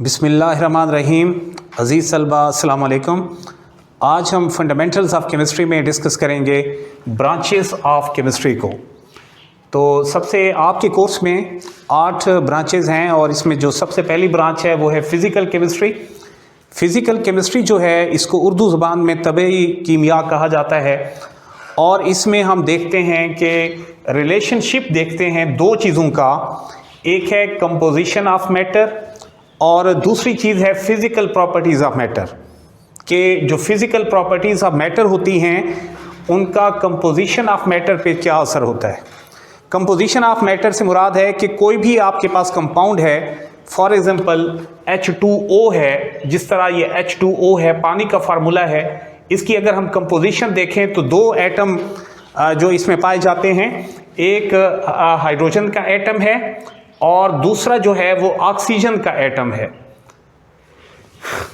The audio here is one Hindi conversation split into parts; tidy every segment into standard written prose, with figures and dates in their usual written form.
बिस्मिल्लाहिर्रहमानिर्रहीम। अज़ीज़ तलबा अस्सलाम वालेकुम। आज हम फंडामेंटल्स ऑफ केमिस्ट्री में डिस्कस करेंगे ब्रांचेस ऑफ केमिस्ट्री को। तो सबसे आपके कोर्स में 8 ब्रांचेस हैं और इसमें जो सबसे पहली ब्रांच है वो है फ़िज़िकल केमिस्ट्री। फ़िज़िकल केमिस्ट्री जो है इसको उर्दू ज़बान में तबई कीमिया कहा जाता है और इसमें हम देखते हैं कि रिलेशनशिप देखते हैं दो चीज़ों का, एक है कंपोजिशन ऑफ मैटर और दूसरी चीज़ है फ़िज़िकल प्रॉपर्टीज़ ऑफ मैटर। कि जो फ़िज़िकल प्रॉपर्टीज़ ऑफ मैटर होती हैं उनका कंपोजिशन ऑफ मैटर पे क्या असर होता है। कंपोजिशन ऑफ मैटर से मुराद है कि कोई भी आपके पास कंपाउंड है, फॉर एग्ज़ाम्पल H2O है, जिस तरह ये H2O है पानी का फार्मूला है, इसकी अगर हम कंपोजिशन देखें तो दो एटम जो इसमें पाए जाते हैं, एक हाइड्रोजन का एटम है और दूसरा जो है वो ऑक्सीजन का एटम है।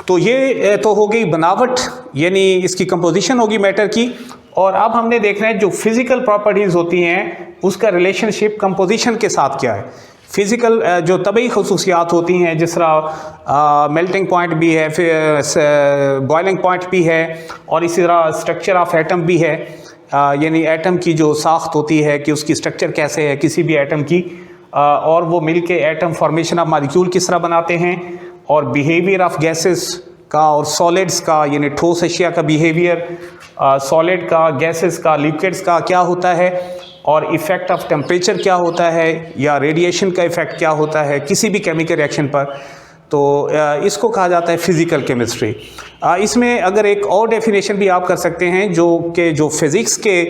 तो ये तो हो गई बनावट, यानी इसकी कंपोजिशन होगी मैटर की। और अब हमने देखना है जो फिज़िकल प्रॉपर्टीज़ होती हैं उसका रिलेशनशिप कंपोजिशन के साथ क्या है। फ़िज़िकल जो तबई खसूसियात होती हैं, जिस तरह मेल्टिंग पॉइंट भी है, फिर बॉइलिंग पॉइंट भी है और इसी तरह स्ट्रक्चर ऑफ एटम भी है, यानी एटम की जो साख्त होती है कि उसकी स्ट्रक्चर कैसे है किसी भी एटम की, और वो मिल के एटम फॉर्मेशन ऑफ मॉलिक्यूल किस तरह बनाते हैं, और बिहेवियर ऑफ गैसेस का और सॉलिड्स का, यानी ठोस अशिया का बिहेवियर, सॉलिड का, गैसेस का, लिक्विड्स का क्या होता है, और इफ़ेक्ट ऑफ टेम्परेचर क्या होता है या रेडिएशन का इफ़ेक्ट क्या होता है किसी भी केमिकल रिएक्शन पर। तो इसको कहा जाता है फ़िज़िकल केमिस्ट्री। इसमें अगर एक और डेफिनेशन भी आप कर सकते हैं जो फ़िज़िक्स के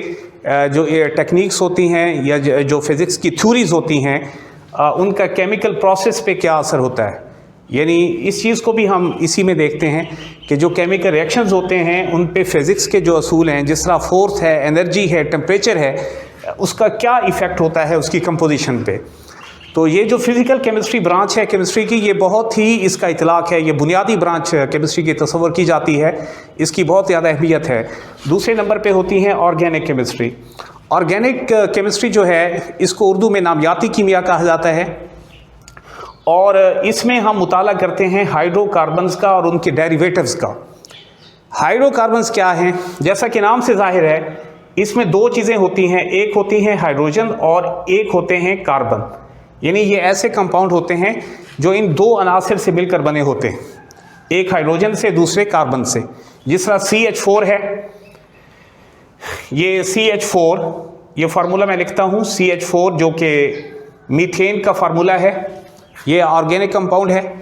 जो टेक्निक्स होती हैं या जो फिज़िक्स की थ्योरीज़ होती हैं उनका केमिकल प्रोसेस पे क्या असर होता है। यानी इस चीज़ को भी हम इसी में देखते हैं कि जो केमिकल रिएक्शंस होते हैं उन पे फिज़िक्स के जो असूल हैं, जिस तरह फोर्स है, एनर्जी है, टेम्परेचर है, उसका क्या इफ़ेक्ट होता है उसकी कंपोजिशन पे। तो ये जो फ़िज़िकल केमिस्ट्री ब्रांच है केमिस्ट्री की, ये बहुत ही इसका इतलाक़ है, ये बुनियादी ब्रांच केमिस्ट्री की तस्वर की जाती है, इसकी बहुत ज़्यादा अहमियत है। दूसरे नंबर पे होती हैं ऑर्गेनिक केमिस्ट्री। ऑर्गेनिक केमिस्ट्री जो है इसको उर्दू में नामियाती कीमिया कहा जाता है और इसमें हम मुताला करते हैं हाइड्रोकार्बन्स का और उनके डेरिवेटिव्स का। हाइड्रोकार्बन्स क्या हैं? जैसा कि नाम से जाहिर है इसमें दो चीज़ें होती हैं, एक होती हैं हाइड्रोजन और एक होते हैं कार्बन। यानी ये ऐसे कंपाउंड होते हैं जो इन दो अनासिर से मिलकर बने होते हैं, एक हाइड्रोजन से दूसरे कार्बन से। जिस तरह CH4 है, ये CH4, ये फार्मूला मैं लिखता हूँ CH4 जो कि मीथेन का फार्मूला है, ये ऑर्गेनिक कंपाउंड है।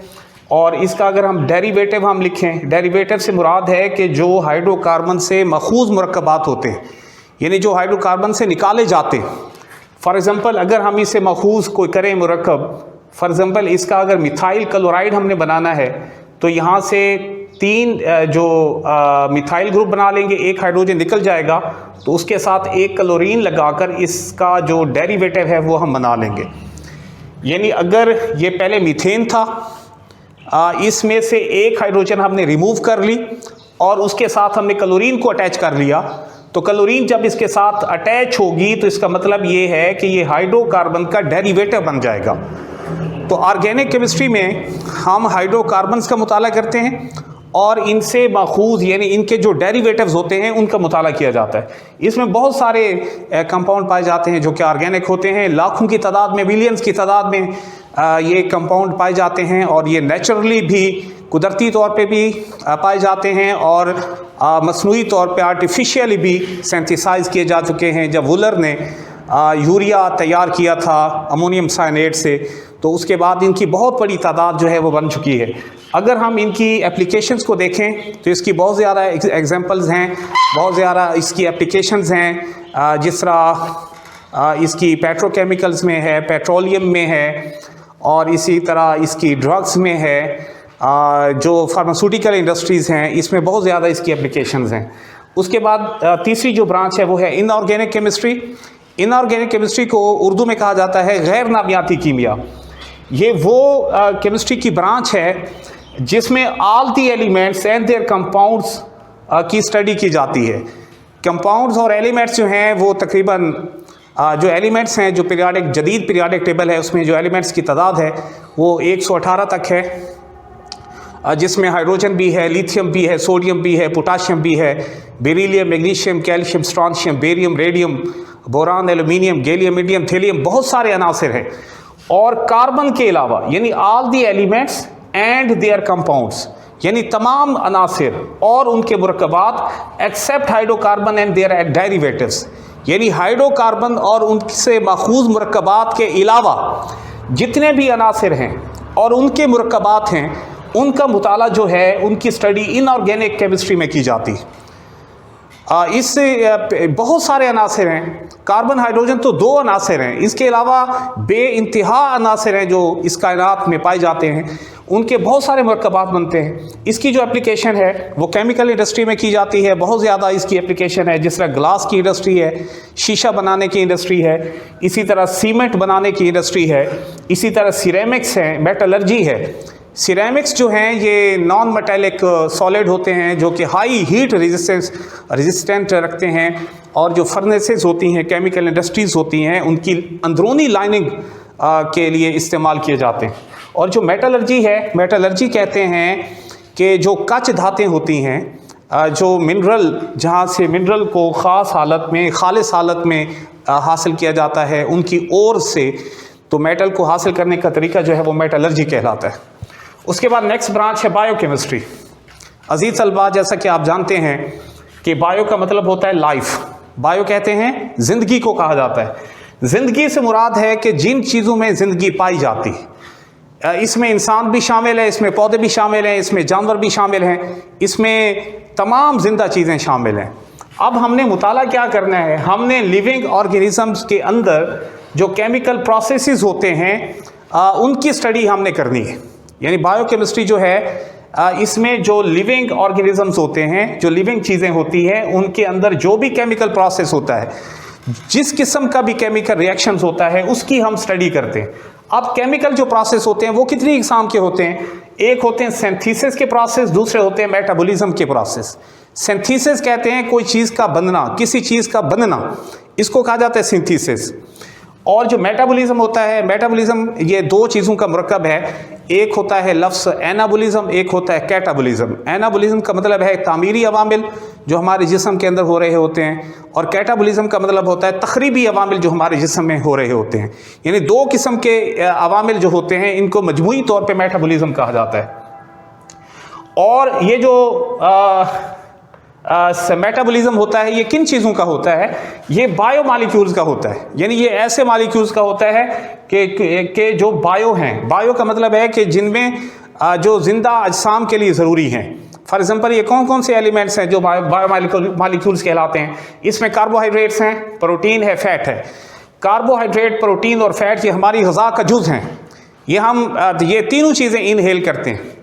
और इसका अगर हम डेरिवेटिव हम लिखें, डेरिवेटिव से मुराद है कि जो हाइड्रोकार्बन से मखूज़ मुरक्कबात होते हैं, यानी जो हाइड्रोकार्बन से निकाले जाते हैं। फॉर एग्ज़ाम्पल अगर हम इसे मखूज़ कोई करें मुरक्कब, फॉर एग्ज़ाम्पल इसका अगर मिथाइल क्लोराइड हमने बनाना है तो यहाँ से 3 जो मिथाइल ग्रुप बना लेंगे, एक हाइड्रोजन निकल जाएगा, तो उसके साथ एक क्लोरीन लगाकर इसका जो डेरिवेटिव है वो हम बना लेंगे। यानी अगर ये पहले मीथेन था, इसमें से एक हाइड्रोजन हमने रिमूव कर ली और उसके साथ हमने क्लोरीन को अटैच कर लिया, तो क्लोरीन जब इसके साथ अटैच होगी तो इसका मतलब ये है कि ये हाइड्रोकार्बन का डेरिवेटिव बन जाएगा। तो ऑर्गेनिक केमिस्ट्री में हम हाइड्रोकार्बन्स का मुताला करते हैं और इनसे माखूज़ यानी इनके जो डेरिवेटिव्स होते हैं उनका मुताला किया जाता है। इसमें बहुत सारे कंपाउंड पाए जाते हैं जो कि ऑर्गेनिक होते हैं, लाखों की तादाद में, बिलियंस की तादाद में ये कंपाउंड पाए जाते हैं और ये नेचुरली भी, कुदरती तौर पे भी पाए जाते हैं और मसनूई तौर पे आर्टिफिशियली भी सिंथेसाइज किए जा चुके हैं। जब वुलर ने यूरिया तैयार किया था अमोनियम साइनेट से, तो उसके बाद इनकी बहुत बड़ी तादाद जो है वो बन चुकी है। अगर हम इनकी एप्लीकेशंस को देखें तो इसकी बहुत ज़्यादा एग्जांपल्स हैं, बहुत ज़्यादा इसकी एप्लीकेशंस हैं। जिस तरह इसकी पेट्रोकेमिकल्स में है, पेट्रोलियम में है और इसी तरह इसकी ड्रग्स में है, जो फार्मास्यूटिकल इंडस्ट्रीज़ हैं इसमें बहुत ज़्यादा इसकी एप्लीकेशंस हैं। उसके बाद तीसरी जो ब्रांच है वो है इनऑर्गेनिक केमिस्ट्री। इनऑर्गेनिक केमिस्ट्री को उर्दू में कहा जाता है गैर नामियाती कीमिया। ये वो केमिस्ट्री की ब्रांच है जिसमें all the elements and their compounds की स्टडी की जाती है। कंपाउंड्स और एलिमेंट्स जो हैं वो तकरीबन जो एलिमेंट्स हैं, जो जदीद पीरियाडिक टेबल है उसमें जो एलिमेंट्स की तादाद है वो 118 तक है। जिसमें हाइड्रोजन भी है, लिथियम भी है, सोडियम भी है, पोटाशियम भी है, beryllium, magnesium, calcium, strontium, barium, radium, boron, aluminium, gallium, indium, thallium, बहुत सारे अनासिर हैं। और कार्बन के अलावा यानी all the elements and their compounds, यानी तमाम अनासिर और उनके मुरक्कबात except hydrocarbon and their derivatives, यानी हाइड्रोकार्बन और उनसे माखूज मुरक्कबात के अलावा जितने भी अनासिर हैं और उनके मुरक्कबात हैं, उनका मुताला जो है, उनकी स्टडी इनऑर्गेनिक केमिस्ट्री में की जाती है। इससे बहुत सारे अनासिर हैं। कार्बन, हाइड्रोजन तो दो अनासिर हैं, इसके अलावा बेइंतहा अनासिर हैं जो इस कायनात में पाए जाते हैं, उनके बहुत सारे मरकबात बनते हैं। इसकी जो एप्लीकेशन है वो केमिकल इंडस्ट्री में की जाती है, बहुत ज़्यादा इसकी एप्लीकेशन है। जिस तरह ग्लास की इंडस्ट्री है, शीशा बनाने की इंडस्ट्री है, इसी तरह सीमेंट बनाने की इंडस्ट्री है, इसी तरह सिरेमिक्स हैं, मेटलर्जी है। सिरेमिक्स जो हैं ये नॉन मेटेलिक सॉलिड होते हैं जो कि हाई हीट रेजिस्टेंट रखते हैं, और जो फर्नेसेस होती हैं, केमिकल इंडस्ट्रीज़ होती हैं, उनकी अंदरूनी लाइनिंग के लिए इस्तेमाल किए जाते हैं। और जो मेटलर्जी है, मेटलर्जी कहते हैं कि जो कच धातें होती हैं, जो मिनरल, जहाँ से मिनरल को ख़ास हालत में, खालिस हालत में हासिल किया जाता है उनकी ओर से, तो मेटल को हासिल करने का तरीका जो है वो मेटलर्जी कहलाता है। उसके बाद नेक्स्ट ब्रांच है बायोकेमिस्ट्री। अजीज तलबा, जैसा कि आप जानते हैं कि बायो का मतलब होता है लाइफ। बायो कहते हैं ज़िंदगी को कहा जाता है। ज़िंदगी से मुराद है कि जिन चीज़ों में ज़िंदगी पाई जाती है, इसमें इंसान भी शामिल है, इसमें पौधे भी शामिल हैं, इसमें जानवर भी शामिल हैं, इसमें तमाम जिंदा चीज़ें शामिल हैं। अब हमने मुताला क्या करना है, हमने लिविंग ऑर्गेनिजम्स के अंदर जो केमिकल प्रोसेसेस होते हैं उनकी स्टडी हमने करनी है। यानी बायोकेमिस्ट्री जो है इसमें जो लिविंग ऑर्गेनिजम्स होते हैं, जो लिविंग चीज़ें होती हैं, उनके अंदर जो भी केमिकल प्रोसेस होता है, जिस किस्म का भी केमिकल रिएक्शंस होता है, उसकी हम स्टडी करते हैं। अब केमिकल जो प्रोसेस होते हैं वो कितनी इकसाम के होते हैं? एक होते हैं सिंथेसिस के प्रोसेस, दूसरे होते हैं मेटाबॉलिज्म के प्रोसेस। सिंथेसिस कहते हैं कोई चीज़ का बनना, किसी चीज़ का बनना, इसको कहा जाता है सिंथेसिस। और जो मेटाबॉलिज्म होता है, मेटाबॉलिज्म ये दो चीज़ों का मुरक्कब है। एक होता है लफ्ज़ एनाबॉलिज्म, एक होता है कैटाबॉलिज्म। एनाबॉलिज्म का मतलब है तामीरी अवामिल जो हमारे जिस्म के अंदर हो रहे होते हैं, और कैटाबॉलिज्म का मतलब होता है तखरीबी अवामिल जो हमारे जिस्म में हो रहे होते हैं। यानी दो किस्म के अवामिल जो होते हैं, इनको मजमूई तौर पे मेटाबॉलिज्म कहा जाता है। और ये जो मेटाबॉलिज्म होता है, ये किन चीज़ों का होता है? ये बायो मालिक्यूल्स का होता है। यानी ये ऐसे मालिक्यूल्स का होता है कि जो बायो हैं। बायो का मतलब है कि जिनमें जो जिंदा अजसाम के लिए ज़रूरी हैं। फॉर एग्जांपल, ये कौन कौन से एलिमेंट्स हैं जो बायो मालिक्यूल्स कहलाते हैं? इसमें कार्बोहाइड्रेट्स हैं, प्रोटीन है, फैट है। कार्बोहाइड्रेट, प्रोटीन और फैट ये हमारी ग़िज़ा का जुज़ हैं। ये हम ये तीनों चीज़ें इनहेल करते हैं।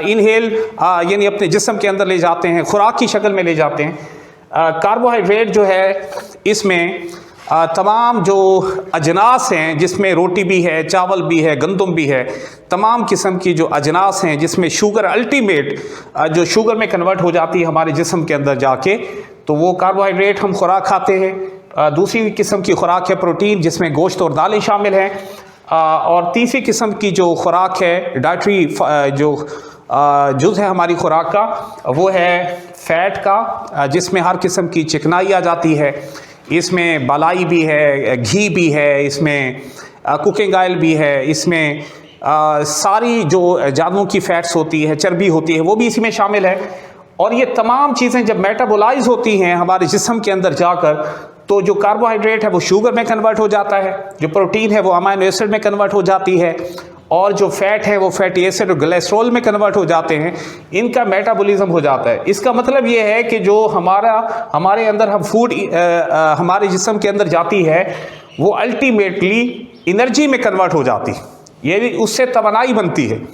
इनहेल यानी अपने जिस्म के अंदर ले जाते हैं, खुराक की शक्ल में ले जाते हैं। कार्बोहाइड्रेट जो है, इसमें तमाम जो अजनास हैं, जिसमें रोटी भी है, चावल भी है, गंदम भी है, तमाम किस्म की जो अजनास हैं, जिसमें शुगर अल्टीमेट जो शुगर में कन्वर्ट हो जाती है हमारे जिस्म के अंदर जाके, तो वो कार्बोहाइड्रेट हम खुराक खाते हैं। दूसरी किस्म की खुराक है प्रोटीन, जिसमें गोश्त और दालें शामिल हैं। और तीसरी किस्म की जो खुराक है, डाइटरी जो जुज़ है हमारी खुराक का, वो है फ़ैट का, जिसमें हर किस्म की चिकनाई आ जाती है। इसमें बालाई भी है, घी भी है, इसमें कुकिंग ऑयल भी है, इसमें सारी जो जानवरों की फ़ैट्स होती है, चर्बी होती है, वो भी इसी में शामिल है। और ये तमाम चीज़ें जब मेटाबोलाइज होती हैं हमारे जिस्म के अंदर जाकर, तो जो कार्बोहाइड्रेट है वो शुगर में कन्वर्ट हो जाता है, जो प्रोटीन है वो अमाइनो एसिड में कन्वर्ट हो जाती है, और जो फैट है वो फैटी एसिड और ग्लिसरॉल में कन्वर्ट हो जाते हैं। इनका मेटाबॉलिज्म हो जाता है। इसका मतलब ये है कि जो हमारे अंदर हम फूड हमारे जिस्म के अंदर जाती है, वो अल्टीमेटली एनर्जी में कन्वर्ट हो जाती है, ये उससे तवानाई बनती है।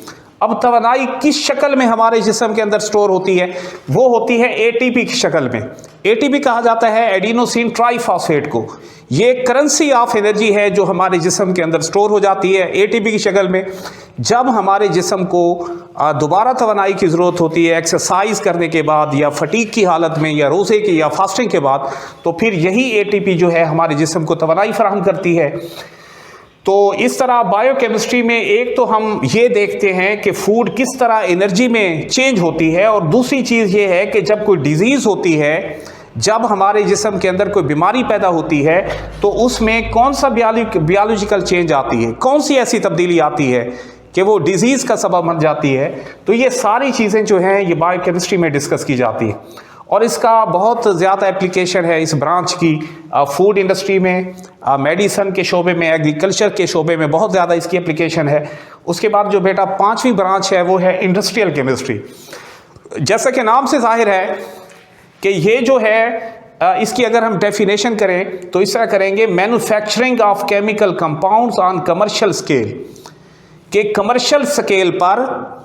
अब तवानाई किस शक्ल में हमारे जिस्म के अंदर स्टोर होती है? वो होती है एटीपी की शक्ल में। एटीपी कहा जाता है एडिनोसिन ट्राइफॉस्फेट को। ये करेंसी ऑफ एनर्जी है जो हमारे जिस्म के अंदर स्टोर हो जाती है एटीपी की शक्ल में। जब हमारे जिस्म को दोबारा तवानाई की ज़रूरत होती है एक्सरसाइज करने के बाद, या फटीग की हालत में, या रोज़े की या फास्टिंग के बाद, तो फिर यही एटीपी जो है हमारे जिस्म को तवानाई फराहम करती है। तो इस तरह बायोकेमिस्ट्री में एक तो हम ये देखते हैं कि फूड किस तरह एनर्जी में चेंज होती है, और दूसरी चीज़ ये है कि जब कोई डिजीज़ होती है, जब हमारे जिस्म के अंदर कोई बीमारी पैदा होती है, तो उसमें कौन सा बियोलॉजिकल चेंज आती है, कौन सी ऐसी तब्दीली आती है कि वो डिजीज़ का सबब बन जाती है। तो ये सारी चीज़ें जो हैं ये बायोकेमिस्ट्री में डिस्कस की जाती है, और इसका बहुत ज़्यादा एप्लीकेशन है इस ब्रांच की फूड इंडस्ट्री में, मेडिसन के शोबे में, एग्रीकल्चर के शोबे में बहुत ज़्यादा इसकी एप्लीकेशन है। उसके बाद जो बेटा 5वीं ब्रांच है वो है इंडस्ट्रियल केमिस्ट्री। जैसा कि नाम से जाहिर है कि ये जो है इसकी अगर हम डेफिनेशन करें तो इस तरह करेंगे, manufacturing of chemical compounds on commercial scale, के कमर्शियल स्केल पर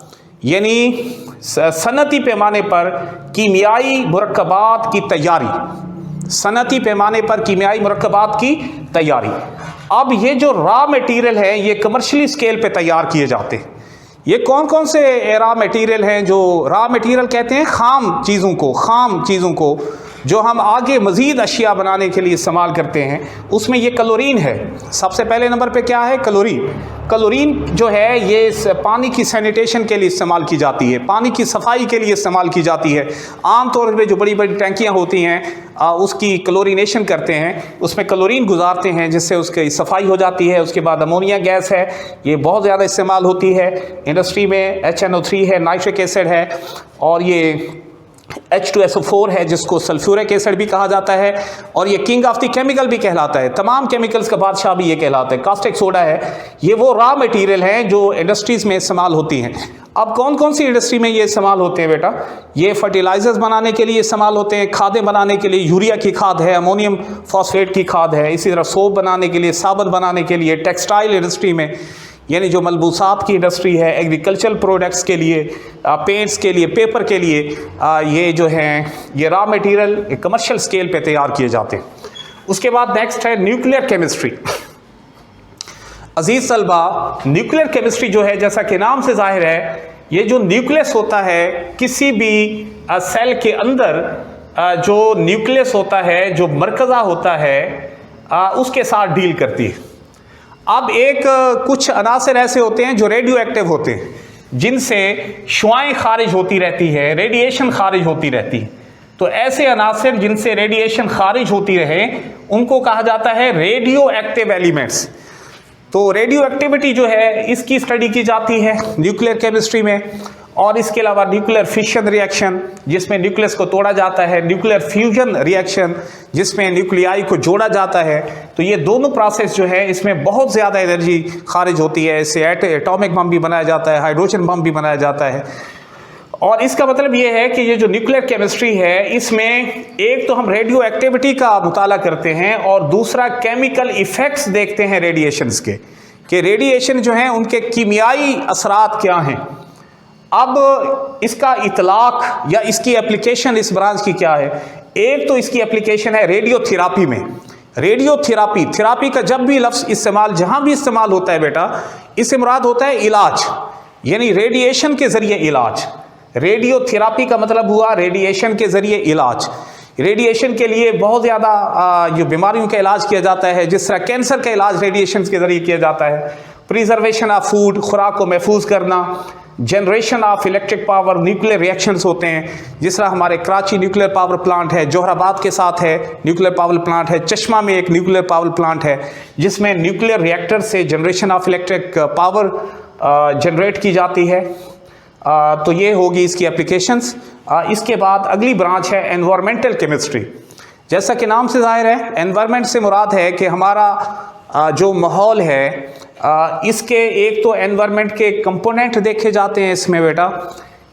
यानी सनती पैमाने पर कीमियाई मुरक्कबात की तैयारी, सनती पैमाने पर कीमियाई मुरक्कबात की तैयारी। अब ये जो रॉ मटेरियल है ये कमर्शियली स्केल पे तैयार किए जाते हैं। ये कौन कौन से रॉ मटेरियल हैं? जो रॉ मटेरियल कहते हैं खाम चीज़ों को जो हम आगे मज़ीद अशिया बनाने के लिए इस्तेमाल करते हैं, उसमें ये क्लोरीन है। सबसे पहले नंबर पे क्या है? क्लोरीन जो है ये पानी की सैनिटेशन के लिए इस्तेमाल की जाती है, पानी की सफाई के लिए इस्तेमाल की जाती है। आम तौर पे जो बड़ी बड़ी टैंकियाँ होती हैं उसकी क्लोरीनेशन करते हैं, उसमें क्लोरीन गुजारते हैं जिससे उसकी सफाई हो जाती है। उसके बाद अमोनिया गैस है, ये बहुत ज़्यादा इस्तेमाल होती है इंडस्ट्री में। HNO3 है, नाइट्रिक एसिड है, और ये H2SO4 है जिसको सल्फ्यूरिक एसिड भी कहा जाता है, और ये किंग ऑफ द केमिकल भी कहलाता है, तमाम केमिकल्स का बादशाह भी ये कहलाता है। कास्टिक सोडा है, ये वो रॉ मटेरियल हैं जो इंडस्ट्रीज में इस्तेमाल होती हैं। अब कौन कौन सी इंडस्ट्री में ये इस्तेमाल होते हैं बेटा? ये फर्टिलाइजर्स बनाने के लिए इस्तेमाल होते हैं, खादें बनाने के लिए यूरिया की खाद है, अमोनियम फॉस्फेट की खाद है, इसी तरह सोप बनाने के लिए, साबुन बनाने के लिए, टेक्सटाइल इंडस्ट्री में यानी जो मलबूसात की इंडस्ट्री है, एग्रीकल्चरल प्रोडक्ट्स के लिए, पेंट्स के लिए, पेपर के लिए, ये जो हैं ये रॉ मटेरियल कमर्शियल स्केल पे तैयार किए जाते हैं। उसके बाद नेक्स्ट है न्यूक्लियर केमिस्ट्री। अजीज़ तलबा, न्यूक्लियर केमिस्ट्री जो है जैसा कि नाम से जाहिर है, ये जो न्यूक्लियस होता है किसी भी सेल के अंदर, जो न्यूक्लियस होता है, जो मरकज़ा होता है, उसके साथ डील करती है। अब एक कुछ अनासर ऐसे होते हैं जो रेडियो एक्टिव होते हैं, जिनसे शुआएं खारिज होती रहती है, रेडिएशन खारिज होती रहती है। तो ऐसे अनासर जिनसे रेडिएशन खारिज होती रहे उनको कहा जाता है रेडियो एक्टिव एलिमेंट्स। तो रेडियो एक्टिविटी जो है इसकी स्टडी की जाती है न्यूक्लियर केमिस्ट्री में। और इसके अलावा न्यूक्लियर फिशन रिएक्शन जिसमें न्यूक्लियस को तोड़ा जाता है, न्यूक्लियर फ्यूजन रिएक्शन जिसमें न्यूक्लियाई को जोड़ा जाता है। तो ये दोनों प्रोसेस जो है इसमें बहुत ज़्यादा एनर्जी खारिज होती है। इससे एटॉमिक बम भी बनाया जाता है, हाइड्रोजन बम भी बनाया जाता है। और इसका मतलब ये है कि ये जो न्यूक्लियर केमिस्ट्री है इसमें एक तो हम रेडियो एक्टिविटी का मुताला करते हैं, और दूसरा केमिकल इफ़ेक्ट्स देखते हैं रेडिएशंस के, कि रेडिएशन जो हैं उनके कीमियाई असरात क्या हैं। अब इसका इतलाक या इसकी एप्लीकेशन इस ब्रांच की क्या है? एक तो इसकी एप्लीकेशन है रेडियोथेरापी में। थेरापी का जब भी लफ्ज़ इस्तेमाल जहां भी इस्तेमाल होता है बेटा, इससे मुराद होता है इलाज, यानी रेडिएशन के ज़रिए इलाज। रेडियोथेरापी का मतलब हुआ रेडिएशन के ज़रिए इलाज। रेडिएशन के लिए बहुत ज़्यादा जो बीमारियों का इलाज किया जाता है, जिस तरह कैंसर का इलाज रेडिएशन के ज़रिए किया जाता है। प्रिजर्वेशन ऑफ फूड, खुराक को महफूज करना, generation of electric power, nuclear reactions होते हैं। जिस तरह हमारे कराची न्यूक्लियर पावर प्लांट है, जोहराबाद के साथ है न्यूक्लियर पावर प्लांट है, चश्मा में एक न्यूक्लियर पावर प्लांट है जिसमें न्यूक्लियर रिएक्टर से generation of electric power generate की जाती है। तो ये होगी इसकी एप्लीकेशंस। इसके बाद अगली ब्रांच है एनवायरमेंटल केमिस्ट्री। जैसा कि नाम से जाहिर है, एनवायरमेंट से मुराद है कि हमारा जो माहौल है, इसके एक तो एनवायरमेंट के कंपोनेंट देखे जाते हैं इसमें बेटा,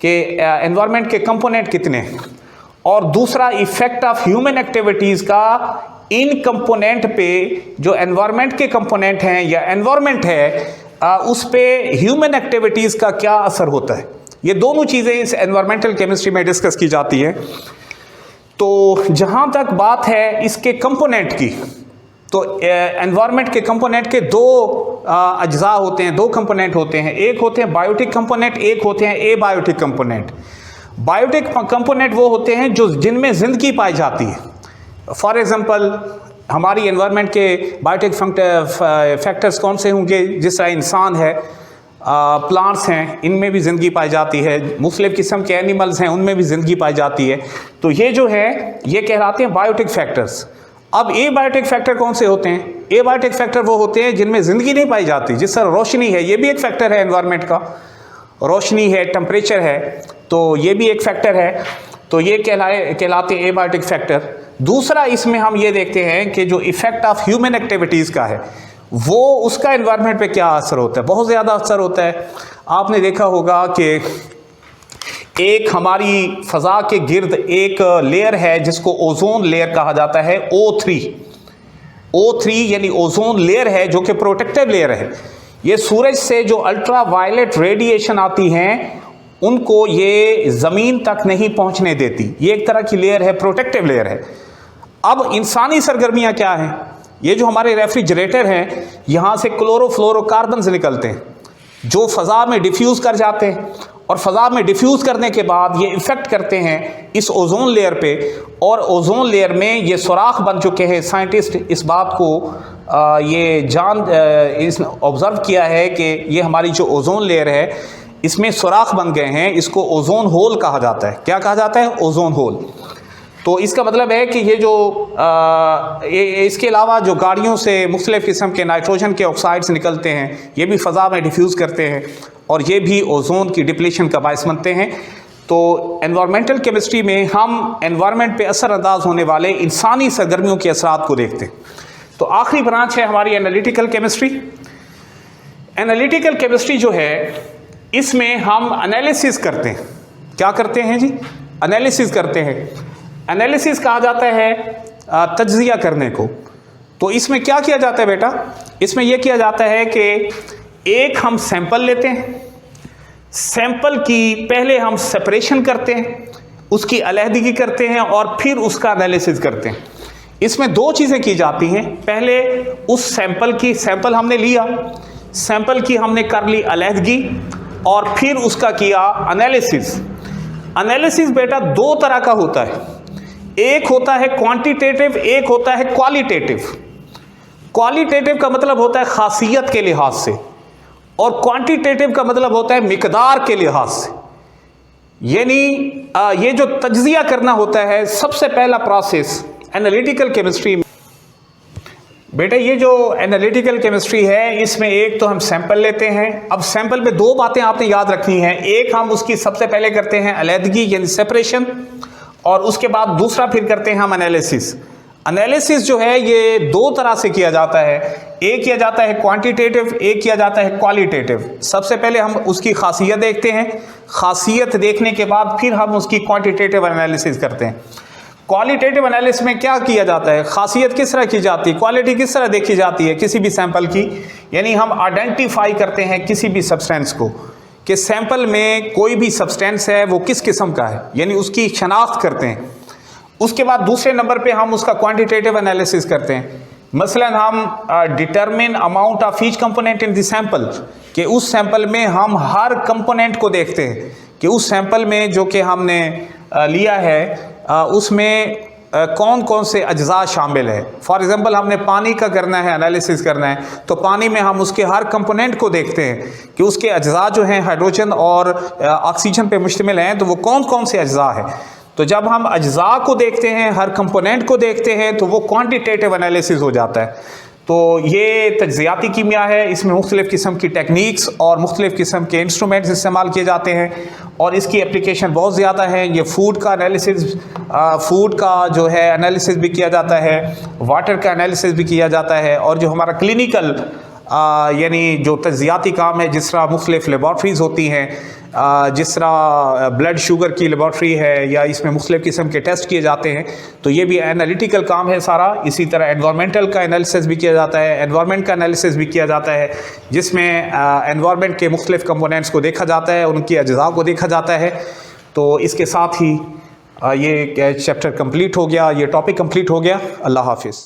कि एनवायरमेंट के कंपोनेंट कितने, और दूसरा इफेक्ट ऑफ ह्यूमन एक्टिविटीज़ का इन कंपोनेंट पे, जो एनवायरमेंट के कंपोनेंट हैं या एनवायरमेंट है उस पे ह्यूमन एक्टिविटीज़ का क्या असर होता है। ये दोनों चीज़ें इस एनवायरमेंटल केमिस्ट्री में डिस्कस की जाती हैं। तो जहाँ तक बात है इसके कंपोनेंट की, तो एनवायरनमेंट के कंपोनेंट के दो अज्जा होते हैं, दो कंपोनेंट होते हैं। एक होते हैं बायोटिक कंपोनेंट, एक होते हैं एबायोटिक कंपोनेंट। बायोटिक कंपोनेंट वो होते हैं जो जिनमें ज़िंदगी पाई जाती है। फॉर एग्ज़ाम्पल हमारी एनवायरनमेंट के बायोटिक फैक्टर्स कौन से होंगे? जिस तरह इंसान है, प्लांट्स हैं, इनमें भी ज़िंदगी पाई जाती है, मुख्तलिफ़ किस्म के एनिमल्स हैं, उनमें भी ज़िंदगी पाई जाती है। तो ये जो है ये कहलाते हैं बायोटिक फैक्टर्स। अब ए बायोटिक फैक्टर कौन से होते हैं? ए बायोटिक फैक्टर वो होते हैं जिनमें ज़िंदगी नहीं पाई जाती। जिस तरह रोशनी है, ये भी एक फैक्टर है एनवायरनमेंट का, रोशनी है, टेम्परेचर है, तो ये भी एक फैक्टर है। तो ये कहलाते हैं ए बायोटिक फैक्टर। दूसरा इसमें हम ये देखते हैं कि जो इफ़ेक्ट ऑफ ह्यूमन एक्टिविटीज़ का है, वो उसका एनवायरनमेंट पे क्या असर होता है। बहुत ज़्यादा असर होता है। आपने देखा होगा कि एक हमारी फ़ज़ा के गिर्द एक लेयर है जिसको ओजोन लेयर कहा जाता है, O3 यानी ओजोन लेयर है, जो कि प्रोटेक्टिव लेयर है। ये सूरज से जो अल्ट्रा वायलेट रेडिएशन आती हैं उनको ये ज़मीन तक नहीं पहुंचने देती। ये एक तरह की लेयर है, प्रोटेक्टिव लेयर है। अब इंसानी सरगर्मियां क्या हैं? ये जो हमारे रेफ्रिजरेटर हैं, यहाँ से क्लोरोफ्लोरोकार्बन्स निकलते हैं जो फ़ज़ा में डिफ्यूज़ कर जाते हैं, और फ़ज़ा में डिफ्यूज़ करने के बाद ये इफ़ेक्ट करते हैं इस ओजोन लेयर पे, और ओजोन लेयर में ये सुराख बन चुके हैं। साइंटिस्ट इस बात को ऑब्ज़र्व किया है कि ये हमारी जो ओजोन लेयर है इसमें सुराख बन गए हैं। इसको ओजोन होल कहा जाता है। क्या कहा जाता है? Ozone hole. तो इसका मतलब है कि ये जो इसके अलावा जो गाड़ियों से मुख्तलिफ़ किस्म के नाइट्रोजन के ऑक्साइड्स निकलते हैं, ये भी फ़ज़ा में डिफ्यूज़ करते हैं और ये भी ओजोन की डिप्लीशन का बायस बनते हैं। तो एनवायरमेंटल केमिस्ट्री में हम एनवायरनमेंट पे असरअंदाज होने वाले इंसानी सरगर्मियों के असरात को देखते हैं। तो आखिरी ब्रांच है हमारी एनालिटिकल केमिस्ट्री। एनालिटिकल केमिस्ट्री जो है, इसमें हम एनालिसिस करते हैं। क्या करते हैं जी? एनालिसिस करते हैं। एनालिसिस कहा जाता है तज्ज़िया करने को। तो इसमें क्या किया जाता है बेटा? इसमें यह किया जाता है कि एक हम सैंपल लेते हैं, सैंपल की पहले हम सेपरेशन करते हैं, उसकी अलहदगी करते हैं और फिर उसका एनालिसिस करते हैं। इसमें दो चीज़ें की जाती हैं। पहले उस सैंपल हमने लिया, सैंपल की हमने कर ली अलहदगी और फिर उसका किया एनालिसिस। एनालिसिस बेटा दो तरह का होता है, एक होता है क्वांटिटेटिव, एक होता है क्वालिटेटिव। क्वालिटेटिव का मतलब होता है खासियत के लिहाज से, और क्वांटिटेटिव का मतलब होता है मिकदार के लिहाज से। यानी ये जो तज्ज़िया करना होता है, सबसे पहला प्रोसेस एनालिटिकल केमिस्ट्री में बेटा, ये जो एनालिटिकल केमिस्ट्री है, इसमें एक तो हम सैंपल लेते हैं। अब सैंपल में दो बातें आपने याद रखनी है। एक, हम उसकी सबसे पहले करते हैं अलहदगी यानी सेपरेशन, और उसके बाद दूसरा फिर करते हैं हम एनालिसिस। एनालिसिस जो है ये दो तरह से किया जाता है। एक किया जाता है क्वांटिटेटिव, एक किया जाता है क्वालिटेटिव। सबसे पहले हम उसकी खासियत देखते हैं, खासियत देखने के बाद फिर हम उसकी क्वांटिटेटिव एनालिसिस करते हैं। क्वालिटेटिव एनालिसिस में क्या किया जाता है? खासियत किस तरह की जाती है, क्वालिटी किस तरह देखी जाती है किसी भी सैंपल की। यानी हम आइडेंटिफाई करते हैं किसी भी सब्सटेंस को कि सैंपल में कोई भी सब्सटेंस है वो किस किस्म का है, यानी उसकी शनाख्त करते हैं। उसके बाद दूसरे नंबर पे हम उसका क्वांटिटेटिव एनालिसिस करते हैं। मसलन हम determine amount of each component in the sample, कि उस सैंपल में हम हर कंपोनेंट को देखते हैं कि उस सैंपल में जो कि हमने लिया है उसमें कौन कौन से अज्जा शामिल है। फॉर एग्जांपल हमने पानी का करना है, एनालिसिस करना है, तो पानी में हम उसके हर कंपोनेंट को देखते हैं कि उसके अज्जा जो हैं हाइड्रोजन और ऑक्सीजन पे मुश्तमिल हैं, तो वो कौन कौन से अज्जा है। तो जब हम अज्जा को देखते हैं, हर कंपोनेंट को देखते हैं, तो वो क्वांटिटेटिव एनालिसिस हो जाता है। तो ये तज्ज़ियाती कीमिया है। इसमें मुख्तलिफ़ किस्म की टेक्निक्स और मुख्तलिफ़ किस्म के इंस्ट्रूमेंट्स इस्तेमाल किए जाते हैं और इसकी एप्लीकेशन बहुत ज़्यादा है। ये फूड का एनालिसिस, फूड का जो है एनालिसिस भी किया जाता है, वाटर का एनालिसिस भी किया जाता है, और जो हमारा क्लिनिकल यानी जो तज्ज़ियाती काम है, जिस तरह मुख्तलिफ़ लेबॉर्ट्रीज़ होती हैं, जिस तरह ब्लड शुगर की लेबॉर्ट्री है या इसमें मुख्तलिफ़ किस्म के टेस्ट किए जाते हैं, तो ये भी एनालिटिकल काम है सारा। इसी तरह एनवायरमेंटल का एनालिसिस भी किया जाता है, एनवायरमेंट का एनालिसिस भी किया जाता है, जिसमें एनवायरमेंट के मुख्तलिफ़ कंपोनेंट्स को देखा जाता है, उनकी अज्जा को देखा जाता है। तो इसके साथ ही ये चैप्टर कंप्लीट हो गया, ये टॉपिक कंप्लीट हो गया। अल्लाह हाफिज़।